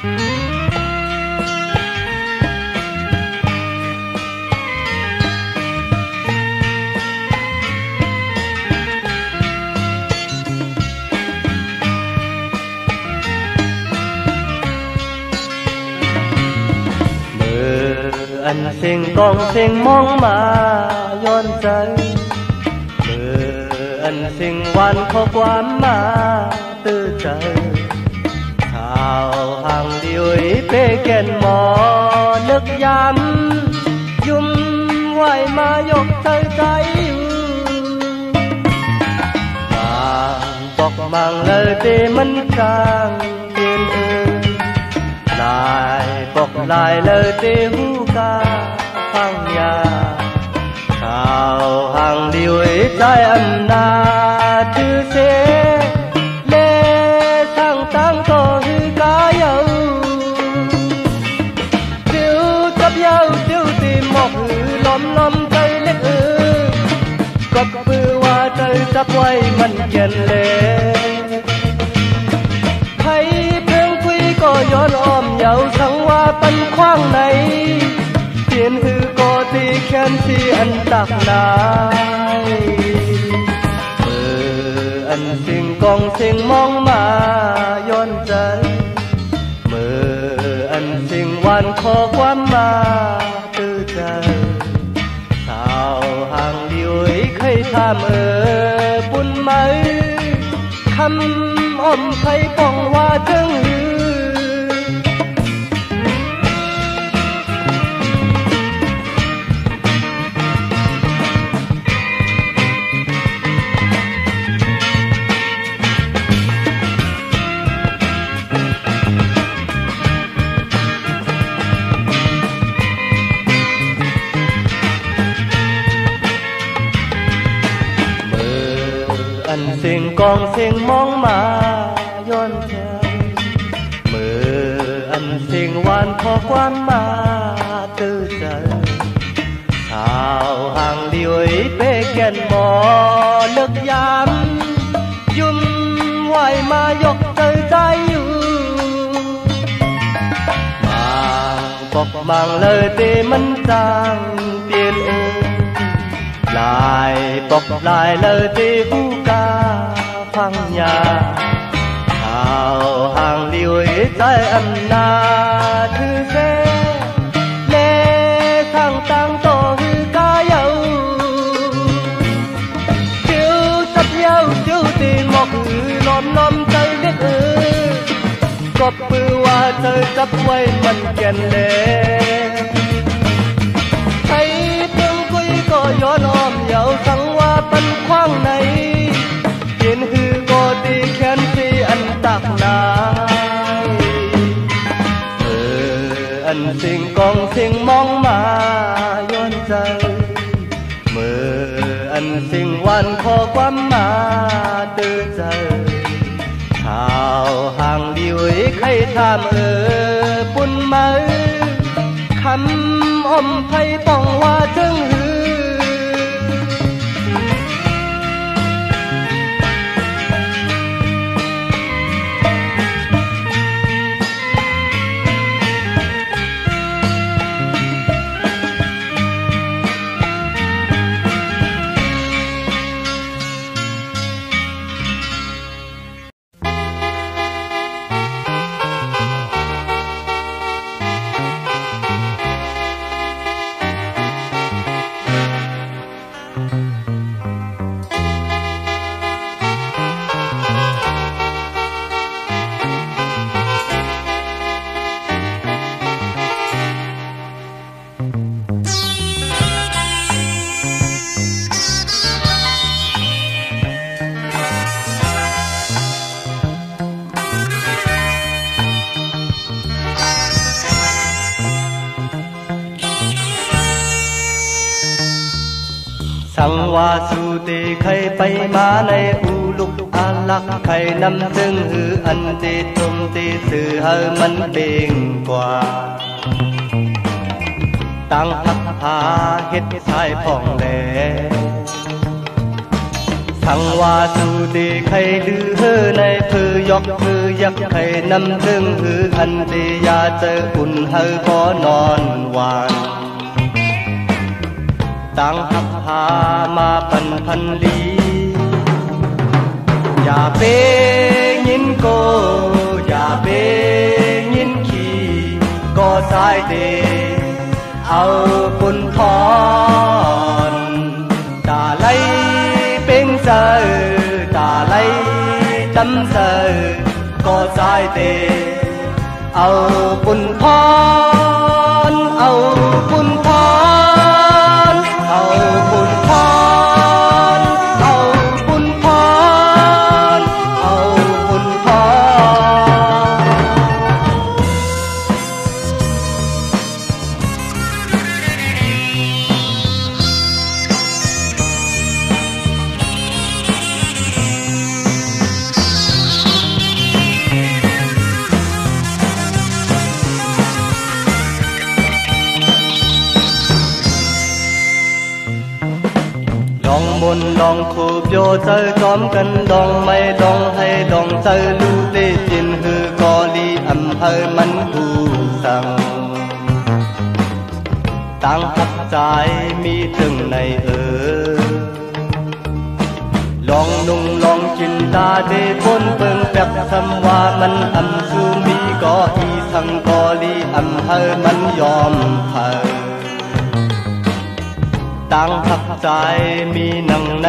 anh xin con xin mong mà yonใจanh xinวันขอความมาตื้อใจชาวห่างเดียวเป้แก่นหมอนึกย้ำยุ่มไหวมายกใจใจอยู่มาบอกมังเลยตีมันกลางเตียนลายบอกลายเลยตีหูกาฟังยาชาวห่างเดียวใจอันนาชื่อเสเลทั้งตั้งโตหือกาเยาจิวจับเยาจิวตีหมอกหือล้อมล้อมใจเล็กก็ปือว่าใจจับไว้มันเย็นเลยใครเพิ่งคุยก็ย้อนอ้อมเยาสังว่าปันขว้างไหนเปลี่ยนหือก็ตีแค้นที่อันตักนายอันสิ่งกองสิ่งมองมาย้อนใจอันสิ่งวันขอความมาตื้อใจสาวห่างเดียวเคยถามปุ่นไหมคำอ้อมไทยป้องว่าถึงอันสิ่งกองสิ่งมองมาย้อนใจอันสิ่งหวานขอความมาตื้อใจชาวห่างเดียวเป้แก่นหมอเลิกยามยุ่มไหวมายกใจใจอยู่มาบอกมังเลยตีมันจางเปลี่ยนลายบอกลายเลยตีหูกาฟังยาชาวห่างเดียวใจอันนาถือเสเลทั้งตั้งโตหือกาเยาจิวจับเยาจิวตีหมอกหือล้อมล้อมใจเล็กก็ปือว่าเธอจับไว้มันแก่นเลยก็ย้อนอ้อมเยาสังว่าปันขว้างไหนเปลี่ยนหือก็ตีแค้นที่อันตักนายอันสิ่งกองสิ่งมองมาย้อนใจอันสิ่งวันขอความมาตื้อใจชาวห่างเดียวใครถามปุ่นไหมคำอ้อมไทยต้องว่าถึงหือสังวาสูตีใครไปมาในอูลุกอาลักใครนำถึงหืออันตีตุมตีสื่อเฮอมันเบ่งกว่าตั้งพักพาเฮ็ดสายผ่องแหล ทั้งว่าสู่ดีใครลือเฮอในพือยกพือยักใครนำถึงหืออันดียาเจออุ่นเฮอบ่นอนหวานต่างหักพามาพันลีอย่าเปยินโกอย่าเปยินขี่ก็สายเดเอาปุนพรตาไหลเป็นเสือตาไหลจำเสือก็สายเดเอาปุนพรเอาปุนพรเอาปุนพรเอาปุนพรเอาปุนพรลองบนลองคูบโยเจอจอมกันลองไม่ลองให้ลองเจอลูเล่จินฮือกอลีอำเภอมันหูสังต่างหักใจมีถึงในลองนุ่งลองจินตาเดบนเปิงแบบคำว่ามันอำซูมีก็อีสังกอลีอำเภอมันยอมเผอต่างหักใจมีนังใน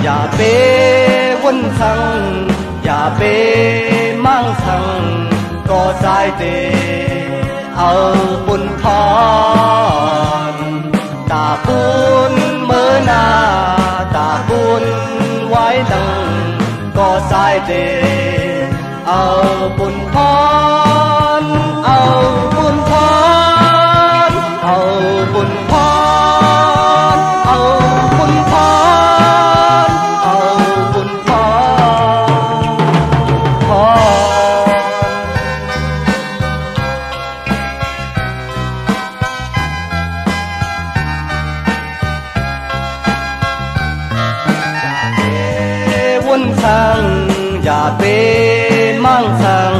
อย่าเปวนสังอย่าเปมั่งสังก็ใจเดเอาปุนพรตาปุนเมื่อนาตาปุนไว้ดังก็ใจเดเอาปุนพรเอาปุนพรเอาปุนพรเอาปุนพรเอาปุนพรพรวนสังอย่าเปมั่งสัง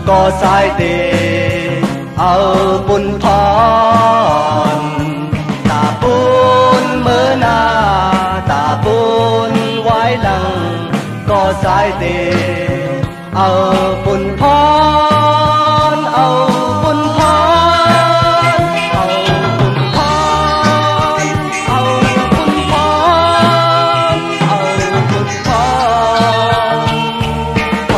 ก็สายเดเอาปุนพรตาปุนเมื่อนาตาปุนไว้หลังก็สายเดเอาปุนพรเอาปุนพรเอาปุนพรเอาปุนพรเอาปุนพรพร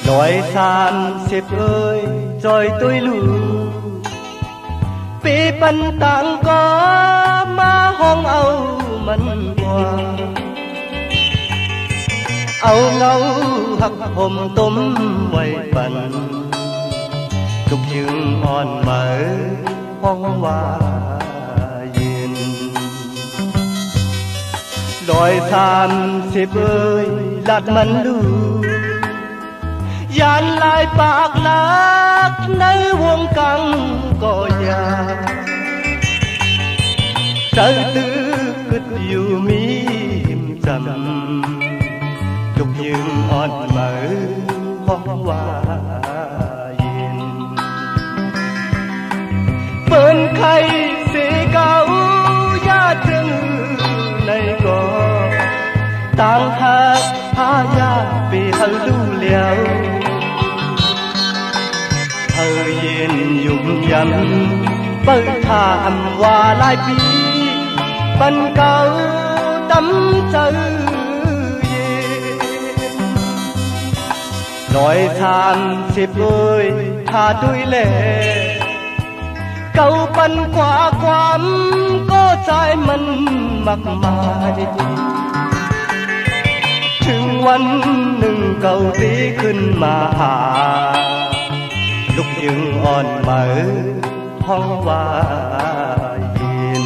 130เอ้ยจอยตุ้ยลูปีปันต่างก็มาห้องเอามันกว่าเอาเงาหักผมต้มไว้ปันทุกยืงอ่อนเหมือห้องว่าเย็น130เอ้ยลัดมันดูยานลายปากลักในวงกังก็ยาเจอตื้อกึดอยู่มีหิมจำทุกยืงอ่อนเหมือห้องว่าเย็นเปิ้นไข่สีเก่าญาติถึงในก็ต่างหักพายาไปหันดูเลี้ยวเธอเย็นยุ่มยำเปิดถามว่าหลายปี bần cầu tắm trời yên nói than xịp ơi tha đuôi lệ câu bần quả quám có trái mình mặc màiถึงวันหนึ่งเก่าตีขึ้นมาหาลุกยึงอ่อนเหมือห้องว่ายิน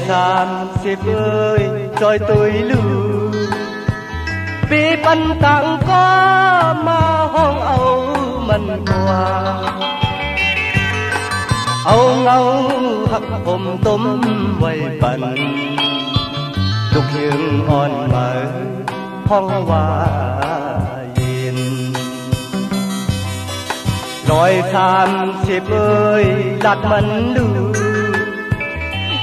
30 ơi rồi tôi lưu vì bần tặng có mà hong âu mình qua âu ngâu hắc ôm tôm vây bần lúc dương on mở hong hoa yên rồi 30 ơi lạt mình lưu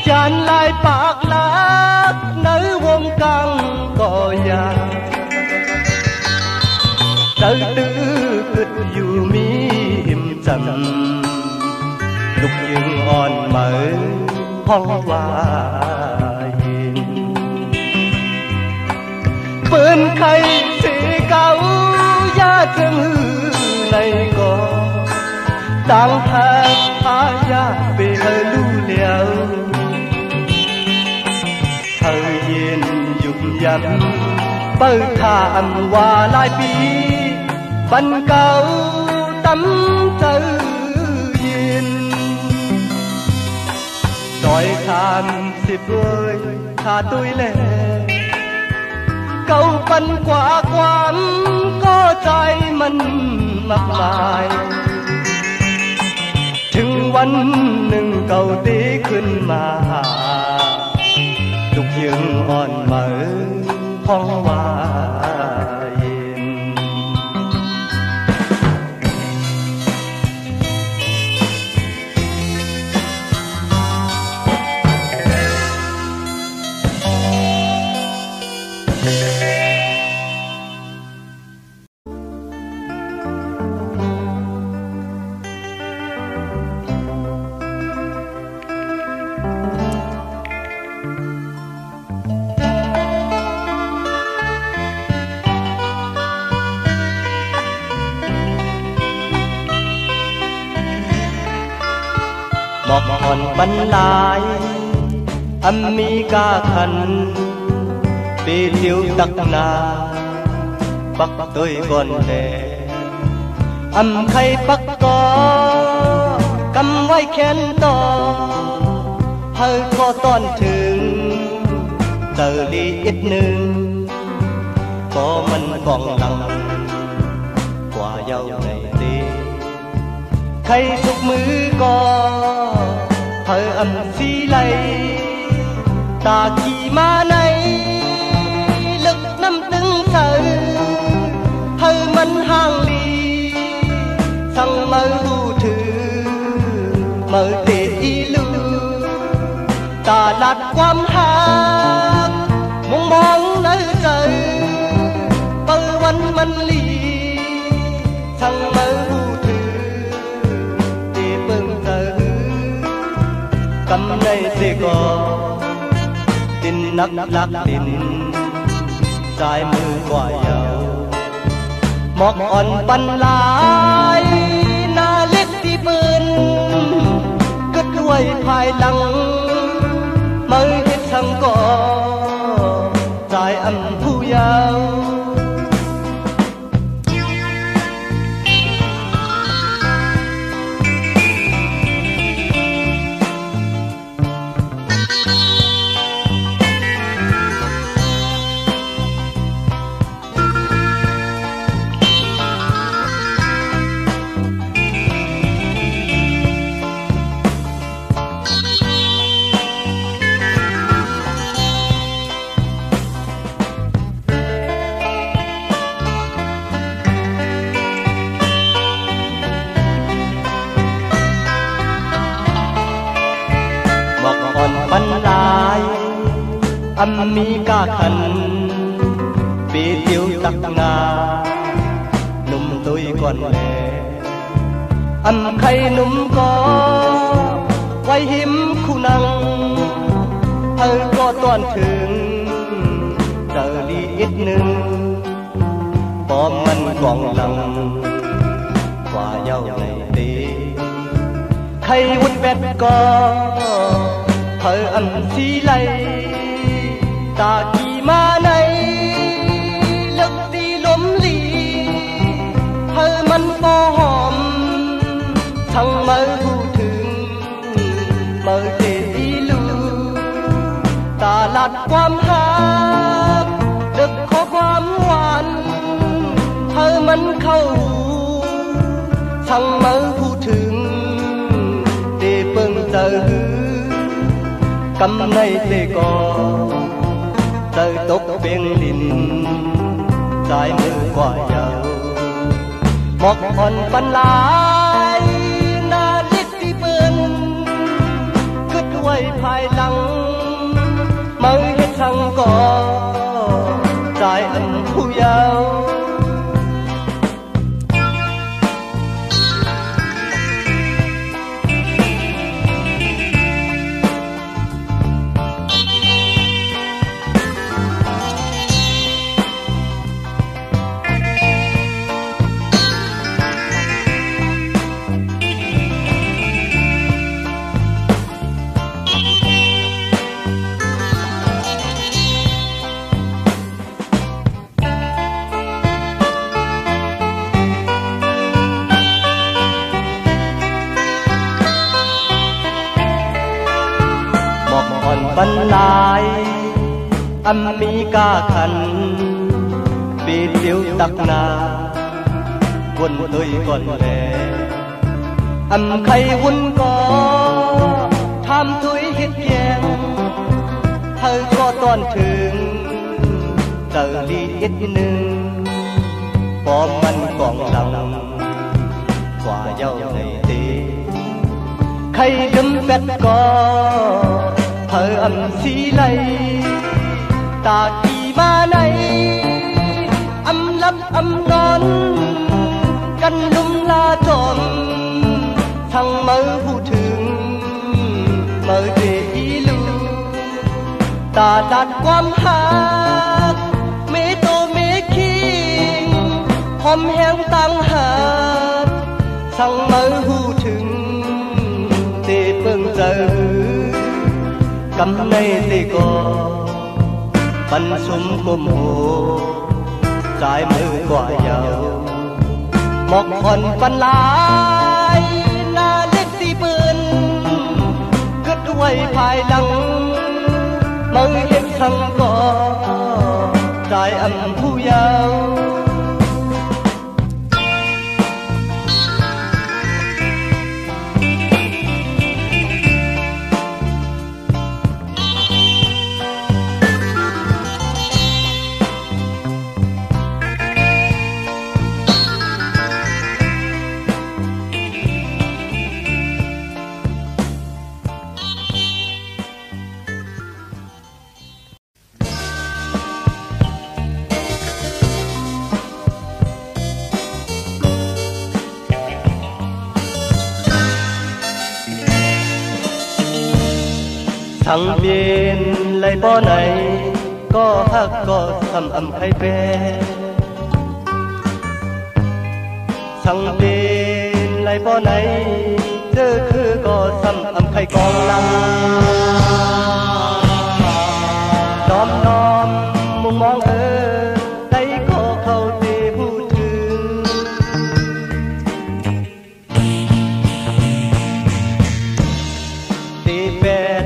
chán lại bạc lát nơi vòng căng cỏ nhà đời tư cứt dù mi im trầm lúc dương on mở hong hoa yên bên khay sĩ cao giá chân này có đang thang phá giá về hơi lưu liao thời gian dùng dặm bơ thảm hòa lại bi bần cầu tắm trời yên đòi 30 ơi tha tôi lệ câu bần quả quán cóใจมันมากมายถึงวันหนึ่งเก่าตีขึ้นมาlúc dương on mở hong hoa yên bọc hòn bắn lái âm mi ca khăn bị tiêu tắc na bắc tôi còn để âm khay bắc có cầmไว้แขนต่อhơi cóตอนถึงเตอลีอีกหนึ่งก็มันกองหลังกว่าเย้าในตีใครทุกมือก็hơi âm xí lây ta chỉ mà này lực năm từng sự hơi mình hàng ly sang mơ u thư mơ tệ y lưu ta lạt quam hát mong mong nơi trời bơ văn mình ly sang mơ u thư để bưng giờ cầm này sẽ có tin nắc lạc tin dàiมือ quả dầu mọc on pan lái na litที่ปืนกึดไว้ภายหลังมือที่ทำก่อใจอันผู้ยาว มีกาขันปีเดียวตักนาหนุ่มตุยก่อนแลใครหนุ่มก็ไว้หิมคู่นังก็ตอนถึงเจอดีอีกหนึ่งปอมมันกองหลังกว่าเย้าในตีใครวุ่นแวดก็สีไหลตากี่มาในเลิกตีล้มลีมันปอหอมทั้งเมื่อพูดถึงเมื่อเจดีลูตาลัดความหักดึกขอความหวานมันเข้าหูทั้งเมื่อพูดถึงเตเปิงเจอกำในเตกอเจอตกเบียงดินสายมือกว่าเยาหมอกอ่อนปันลายนาลิดที่เปื้อนกึดไว้ภายหลังมือเฮ็ดทั้งก่อสายผู้เยาว์บรรลายมีกาขันปีเดียวตักนาวนตุยก่อนแลใครวุ่นก็ทำตุยเฮ็ดแยงก็ตอนถึงเจอลีอีกหนึ่งปอมมันกองหลังกว่าเย้าในตีใครดึมแฟดก็สีไหลตากี่มาในลับนอนกันลุ่มลาจอมทั้งเมื่อพูดถึงเมื่อเจอีลูตาดัดความหักเมโตเมคิงหอมแห้งตั้งหากทั้งเมื่อพูดถึงเตเปิงเจอกำในเตกอบรรสุมกลมโหสายมือกว่าเยาหมอกอ่อนปันลายนาเล็กตีปืนกึดไว้ภายหลังมือเห็นทั้งก่อสายผู้เยาว์ทั้งเปลี่ยนเลยบ่ไหนก็ฮักก็ทำใครเป็นทั้งเปลี่ยนเลยบ่ไหนเจอคือก็ทำใครกองลังน้อมมุมมองได้ก็เข้าใจพูดถึงตีแปด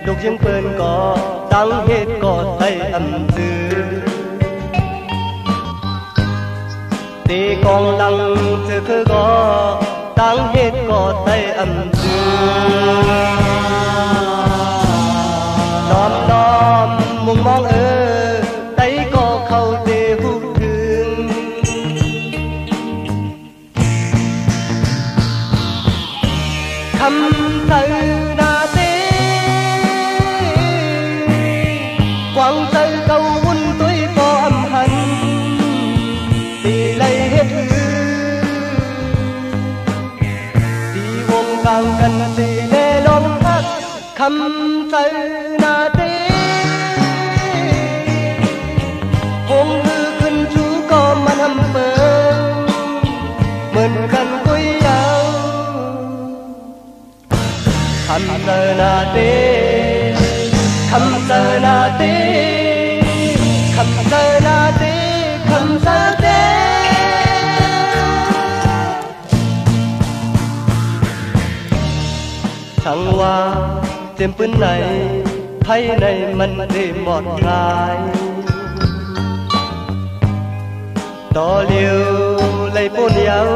ลูกยังเปิ้นก็ตั้งเหตุก็ใส่ซื้อตีกองลังเจอคือก็ตั้งเหตุก็ใส่ซื้อน้อมมุมมองได้ก็เข้าใจพูดถึงคำเตือนนาเตก càng cần gì để lom hát khăm say na tí hôn hư khinh chú có man hâm mơ mình cần quý nhau khăm say na tí khăm say na tí khăm say na tí khăm say tí thăng hoa thêmปืนไหนไพ่ในมันได้หมดลายต่อเลี้ยวเลยปนยาว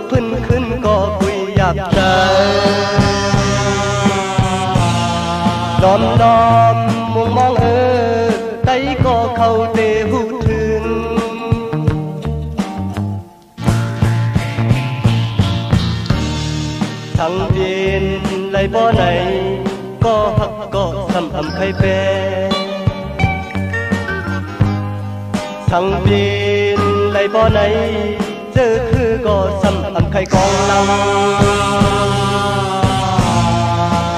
พื้นขึ้นก็คุยอยากใจน้อมน้อมมุมมองไตก็เข้าเตะหูถึงทั้งดินไหลบ่อไหนก็หักก็ทำใครเป็นทั้งดินไหลบ่อไหนเจอคือก็ทำใครกองลำ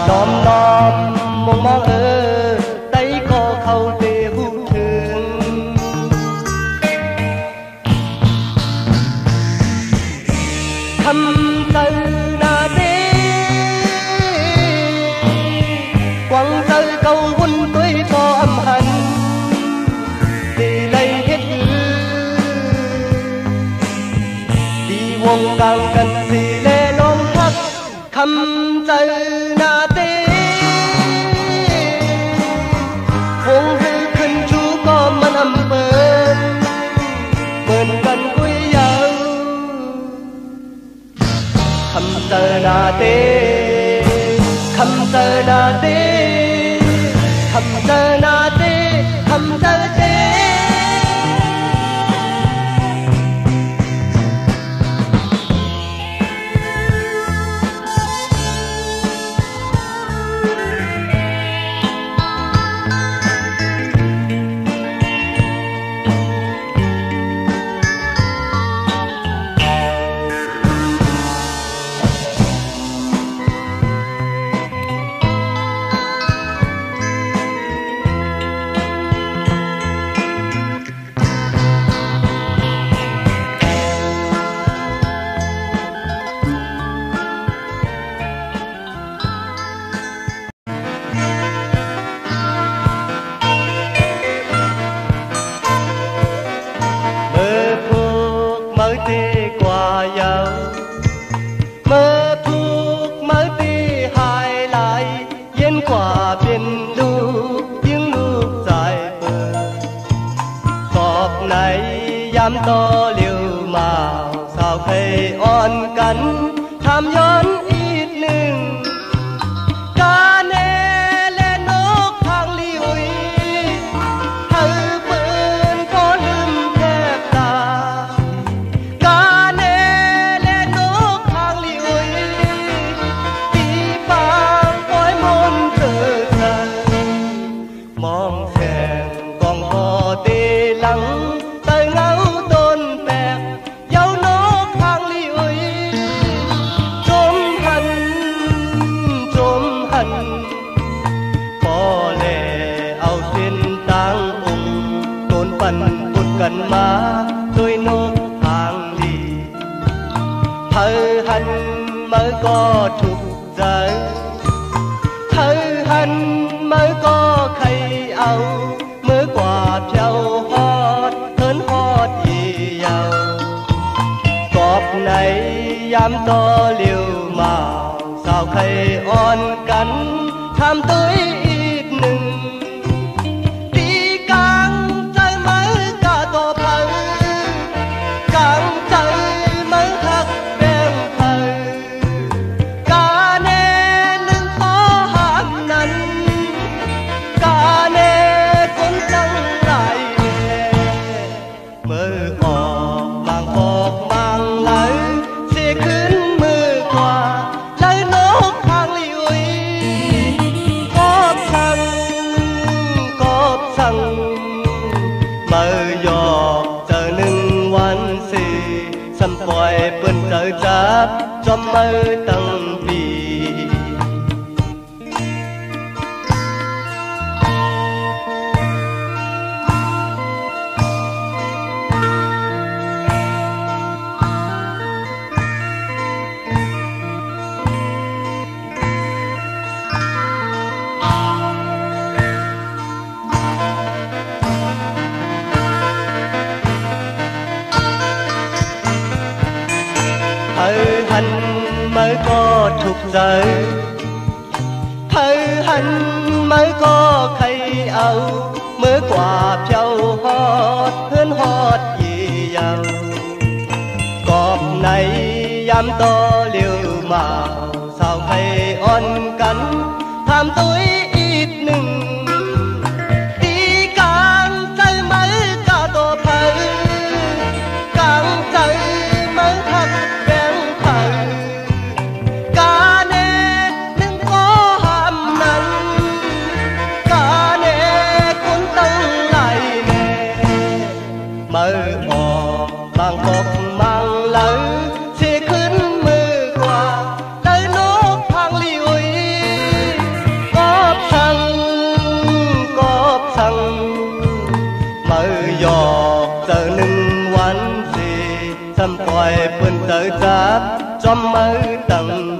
น้อมน้อมมองมองไตก็เข้าเตะหูถึงคำตือนาเดquăng tới câu quân tuổi có âm hận thì lấy hết đi vòng càng cần thì lê lom thắt khăm tới na tê vòng hư khinh chú có man âm bên bên cần quý nhau khăm tới na tê khăm tới na tê khăm tơ na tê khăm tơ tê to liều màu sao cây on cắn thamย้อนอีกหนึ่งกาเนเลนกทางลิวเธอเปินก็ลืมแทบตากาเนเลนกทางลิวตีปากปล่อยมนเธอเธอมองแสงกองคอตีหลังกันมาด้วยนกทางลีเธอหันมาก็ถูกใจเธอหันมาก็ใครเอาเมื่อกว่าเพียวฮอดเทินฮอดยี่ยาวกอบในยามต่อเลี้ยวมาสาวใครอ่อนกันทำตัวอีกหนึ่งปล่อยเปิ้นเจอจับจอมมือตั้งปี hành mới có thuộc giới thơ hành mới có khay âu mới quả châu hót hơn hót gì giàu cọp này dám to liều màu sao khay on cắn tham túi ít nừng đi càng chơi mới cả tổ phơi càng chơi mới thật bén phơi cả nét đừng có hàm nặng cả nét cuốn tông lại nè mơ mò mang cột mang lỡ sẽ khuyến mưa qua tới nốt hàng liều cóp xăng mơ giọt giờ nâng quán gì xăm quài bên tới giáp cho mơ tầng